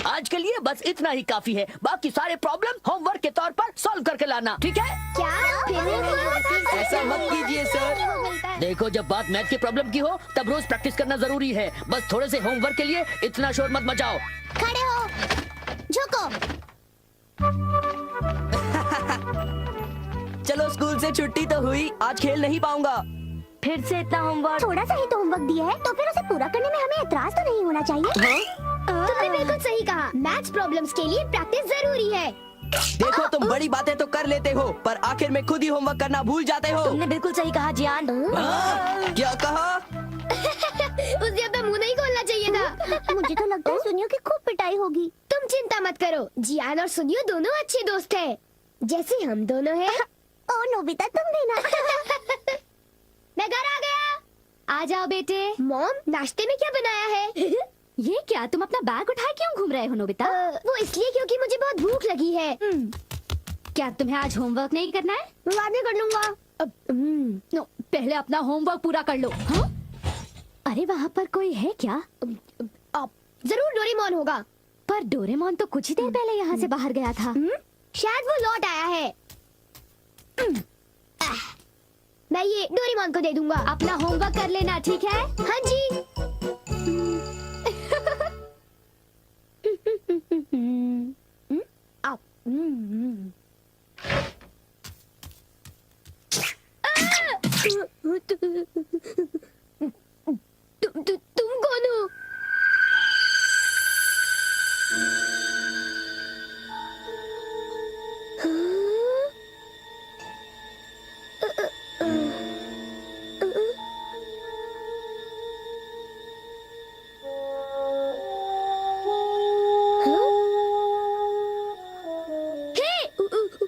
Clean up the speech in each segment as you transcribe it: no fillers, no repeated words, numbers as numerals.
आज के लिए बस इतना ही काफी है। बाकी सारे प्रॉब्लम होमवर्क के तौर पर सॉल्व करके लाना, ठीक है? क्या ऐसा मत कीजिए सर। देखो, जब बात मैथ की प्रॉब्लम की हो तब रोज प्रैक्टिस करना जरूरी है। बस थोड़े से होमवर्क के लिए इतना शोर मत मचाओ। खड़े हो, झुको। चलो, स्कूल से छुट्टी तो हुई, आज खेल नहीं पाऊंगा। फिर से इतना होमवर्क? थोड़ा सा ही तो होमवर्क दिया है, तो फिर उसे पूरा करने में हमें एतराज तो नहीं होना चाहिए। तुमने बिल्कुल सही कहा, मैथ्स प्रॉब्लम्स के लिए प्रैक्टिस जरूरी है। देखो, तुम बड़ी बातें तो कर लेते हो, पर आखिर में खुद ही होमवर्क करना भूल जाते हो। तुमने बिल्कुल सही कहा जियान। क्या कहा? उसे अपना मुंह नहीं खोलना चाहिए था। मुझे तो लगता है सुनियो की खूब पिटाई होगी। तुम चिंता मत करो, जियान और सुनियो दोनों अच्छे दोस्त हैं, जैसे हम दोनों हैं। ओ नोबिता, तुम भी ना। मैं घर आ गया। आ जाओ बेटे। मॉम, नाश्ते में क्या बनाया है? ये क्या, तुम अपना बैग उठाए क्यों घूम रहे हो नोबिता? वो इसलिए क्योंकि मुझे बहुत भूख लगी है। क्या तुम्हें आज होमवर्क नहीं करना है? बाद में कर लूंगा। नो, पहले अपना होमवर्क पूरा कर लो। हाँ? अरे वहाँ पर कोई है क्या? जरूर डोरेमोन होगा। पर डोरेमोन तो कुछ ही देर पहले यहाँ से बाहर गया था। शायद वो लौट आया है। मैं ये डोरेमोन को दे दूंगा। अपना होमवर्क कर लेना, ठीक है? हाँ जी। तुम कौन हो?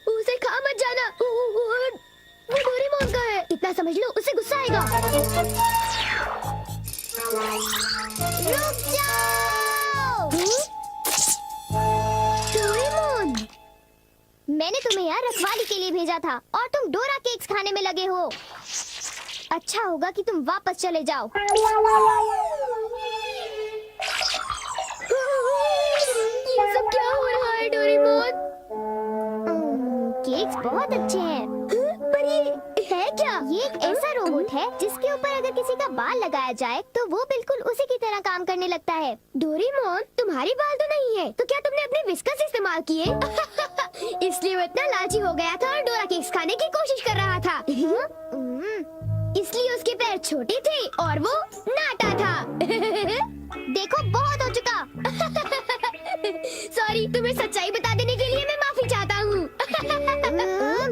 उसे खा मत जाना। वो डोरेमोन का है, इतना समझ लो, उसे गुस्सा आएगा। रुक जाओ। डोरेमोन, मैंने तुम्हें यहाँ रखवाली के लिए भेजा था और तुम डोरा केक्स खाने में लगे हो। अच्छा होगा कि तुम वापस चले जाओ। ये सब क्या हो रहा है डोरेमोन? केक्स बहुत अच्छे हैं। पर ये है क्या? ये एक ऐसा रोबोट है जिसके ऊपर अगर किसी का बाल लगाया जाए तो वो बिल्कुल उसी की तरह काम करने लगता है। डोरेमोन, तुम्हारे बाल तो नहीं है, तो क्या तुमने अपने विस्कस इस्तेमाल किए? इसलिए वो इतना लालची हो गया था और डोरा केक्स खाने की कोशिश कर रहा था। इसलिए उसके पैर छोटे थे और वो नाटा था। देखो, बहुत हो चुका। सॉरी, तुम्हें सच्चाई बता देने के लिए मैं माफी चाहता हूँ।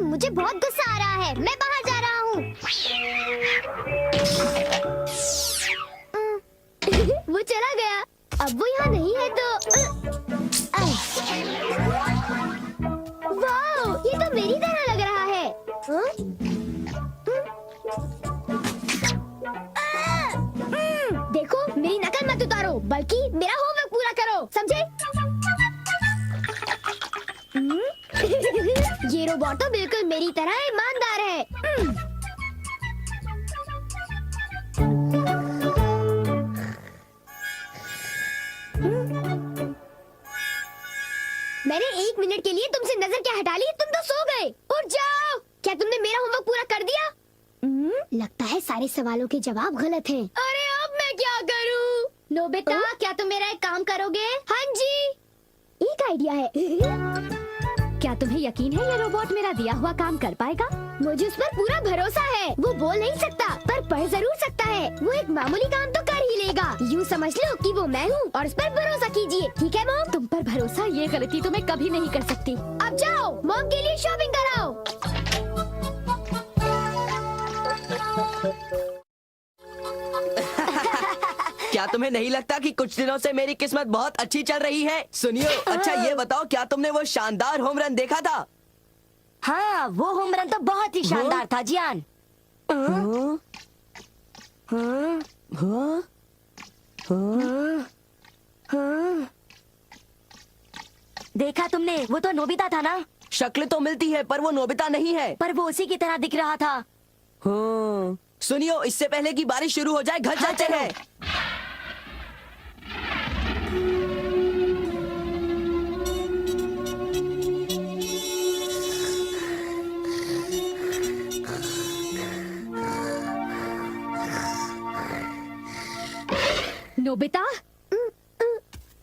मुझे बहुत गुस्सा आ रहा है, मैं बाहर जा रहा हूँ। वो चला गया। अब वो यहाँ नहीं है तो वाह, ये तो मेरी तरह लग रहा है। देखो, मेरी नकल मत उतारो, बल्कि मेरा होमवर्क पूरा करो, समझे? ये रोबोट तो बिल्कुल मेरी तरह ईमानदार है। मैंने 1 मिनट के लिए तुमसे नजर क्या हटा ली? तुम तो सो गए। उठ जाओ। क्या तुमने मेरा होमवर्क पूरा कर दिया? लगता है सारे सवालों के जवाब गलत हैं। अरे अब मैं क्या करूं? नोबिता, क्या तुम मेरा एक काम करोगे? हाँ जी, एक आइडिया है। क्या तुम्हें यकीन है ये रोबोट मेरा दिया हुआ काम कर पाएगा? मुझे उस पर पूरा भरोसा है। वो बोल नहीं सकता, पर पढ़ जरूर सकता है। वो एक मामूली काम तो कर ही लेगा। यूँ समझ लो कि वो मैं हूँ और उस पर भरोसा कीजिए, ठीक है मॉम? तुम पर भरोसा, ये गलती तो मैं कभी नहीं कर सकती। अब जाओ, मॉम के लिए शॉपिंग कराओ। क्या तुम्हें नहीं लगता कि कुछ दिनों से मेरी किस्मत बहुत अच्छी चल रही है? सुनियो, अच्छा ये बताओ, क्या तुमने वो शानदार होम रन देखा था? हाँ, वो होम रन तो बहुत ही शानदार था जियान। देखा तुमने? वो तो नोबिता था ना? शक्ल तो मिलती है पर वो नोबिता नहीं है। पर वो उसी की तरह दिख रहा था। हाँ। सुनियो, इससे पहले कि बारिश शुरू हो जाए घर चलते हैं। नोबिता,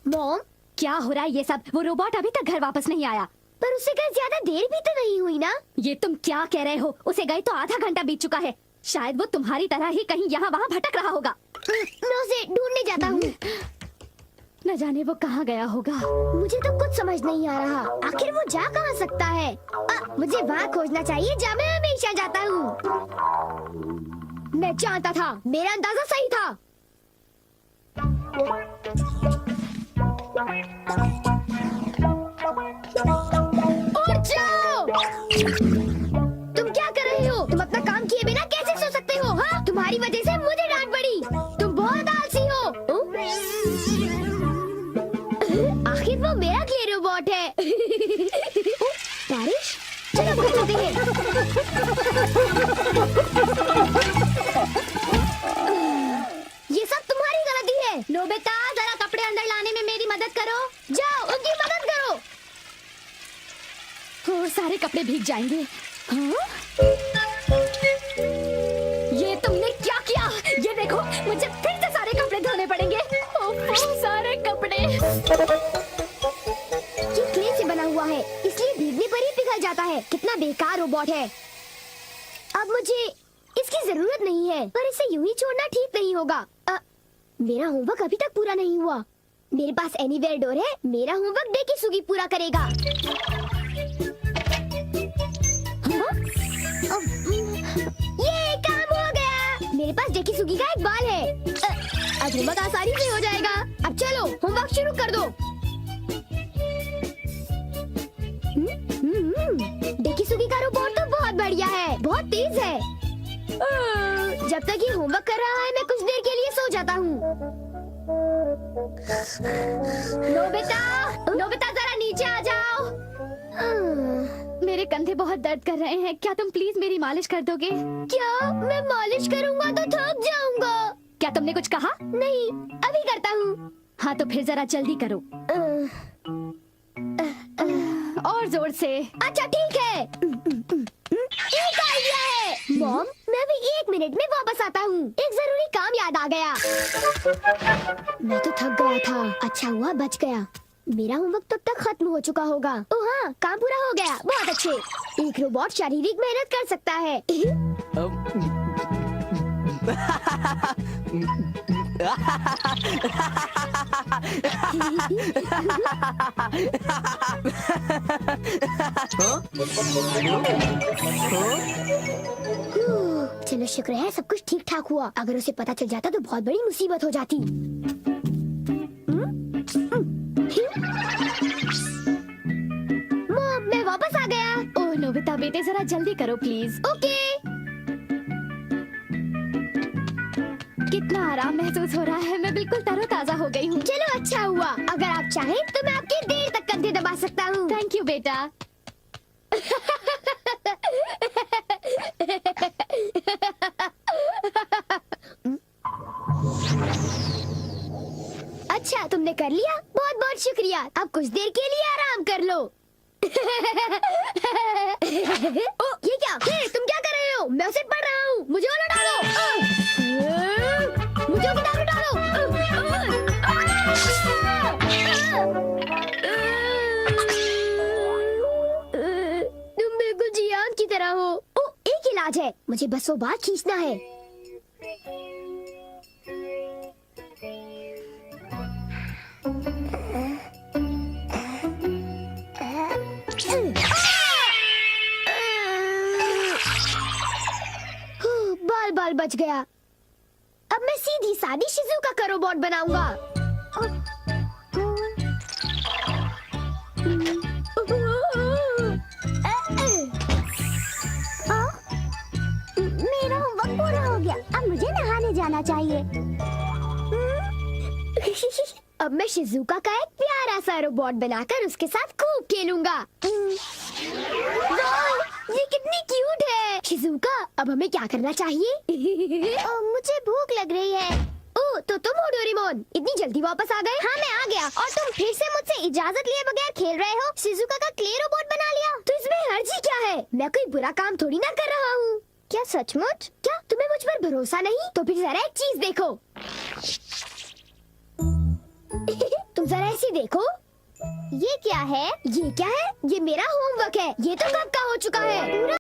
मॉम, क्या हो रहा है ये सब? वो रोबोट अभी तक घर वापस नहीं आया। पर उसे गए ज्यादा देर भी तो नहीं हुई ना। ये तुम क्या कह रहे हो? उसे गए तो आधा घंटा बीत चुका है। शायद वो तुम्हारी तरह ही कहीं यहाँ वहाँ भटक रहा होगा। मैं उसे ढूंढने जाता हूँ। न जाने वो कहाँ गया होगा। मुझे तो कुछ समझ नहीं आ रहा, आखिर वो जा कहाँ सकता है। मुझे वहाँ खोजना चाहिए जहाँ मैं हमेशा जाता हूँ। मैं जानता था, मेरा अंदाजा सही था। उठ जाओ! तुम क्या कर रहे हो? तुम अपना काम किए बिना कैसे सो सकते हो? हाँ, तुम्हारी वजह से मुझे डांट पड़ी। तुम बहुत आलसी हो। आखिर वो मेरा क्ले रोबोट है। बारिश, चलो घर चलते हैं। ये सब तुम्हारी गलती है। नोबिता, जरा कपड़े अंदर लाने में मेरी मदद करो। जाओ, उनकी मदद करो। और सारे कपड़े भीग जाएंगे। हाँ? ये तुमने क्या किया? ये देखो, मुझे फिर से सारे कपड़े धोने पड़ेंगे। सारे कपड़े। ये क्ले से बना हुआ है, इसलिए भीगने पर ही पिघल जाता है। कितना बेकार रोबोट है। अब मुझे इसकी जरूरत नहीं है, पर इसे यूं ही छोड़ना ठीक नहीं होगा। मेरा होमवर्क अभी तक पूरा नहीं हुआ। मेरे पास एनीवेयर डोर है। मेरा होमवर्क डेकिसुगी पूरा करेगा। ये काम हो गया। मेरे पास डेकिसुगी का एक बाल है। आज होमवर्क आसानी से हो जाएगा। अब चलो, होमवर्क शुरू कर दो। डेकिसुगी का रोबोट तो बहुत बढ़िया है, बहुत तेज है। जब तक ये होमवर्क कर रहा है, मैं कुछ देर के लिए सो जाता हूँ। नोबिता, नोबिता, जरा नीचे आ जाओ। मेरे कंधे बहुत दर्द कर रहे हैं। क्या तुम प्लीज मेरी मालिश कर दोगे? क्या? मैं मालिश करूँगा तो थक जाऊंगा। क्या तुमने कुछ कहा? नहीं, अभी करता हूँ। हाँ तो फिर जरा जल्दी करो। और जोर से। अच्छा ठीक है। एक आइडिया है। मॉम, मैं भी 1 मिनट में वापस आता हूँ। एक जरूरी काम याद आ गया। मैं तो थक गया था। अच्छा हुआ बच गया। मेरा होमवर्क तब तक खत्म हो चुका होगा। ओह हाँ, काम पूरा हो गया। बहुत अच्छे। एक रोबोट शारीरिक मेहनत कर सकता है। चलो शुक्र है सब कुछ ठीक ठाक हुआ। अगर उसे पता चल जाता तो बहुत बड़ी मुसीबत हो जाती। मॉम, मैं वापस आ गया। ओह नोबिता बेटे, जरा जल्दी करो प्लीज। ओके। कितना आराम महसूस हो रहा है। मैं बिल्कुल तरोताजा हो गई हूँ। चलो अच्छा हुआ। अगर आप चाहें तो मैं आपके देर तक कंधे दबा सकता हूँ। थैंक यू बेटा। अच्छा, तुमने कर लिया। बहुत बहुत शुक्रिया। अब कुछ देर के लिए आराम कर लो। ओ, ये क्या? हे, तुम क्या कर रहे हो? मैं उसे पढ़ रहा हूँ। मुझे और डालो। मुझे उतारो डालो। तुम बिल्कुल जियान की तरह हो। ओ, एक इलाज है। मुझे बस वो बाल खींचना है। बाल बाल बच गया। अब मैं सीधी सादी शिजुका का रोबोट बनाऊंगा। मेरा होमवर्क पूरा हो गया। अब मुझे नहाने जाना चाहिए। अब मैं शिजुका का एक प्यारा सा रोबोट बनाकर उसके साथ खूब खेलूंगा। ये कितनी क्यूट है। शिजुका, अब हमें क्या करना चाहिए? मुझे भूख लग रही है। ओह, तो तुम हो डोरेमोन, इतनी जल्दी वापस आ गए? हाँ, मैं आ गया। और तुम फिर से मुझसे इजाजत लिए बगैर खेल रहे हो? शिजुका का क्ले रोबोट बना लिया? तो इसमें हर्जी क्या है? मैं कोई बुरा काम थोड़ी ना कर रहा हूँ। क्या सचमुच? क्या तुम्हें मुझ पर भरोसा नहीं? तो फिर जरा एक चीज देखो। जैसी देखो। ये क्या है? ये क्या है? ये मेरा होमवर्क है। ये तो कब का हो चुका है। पूरा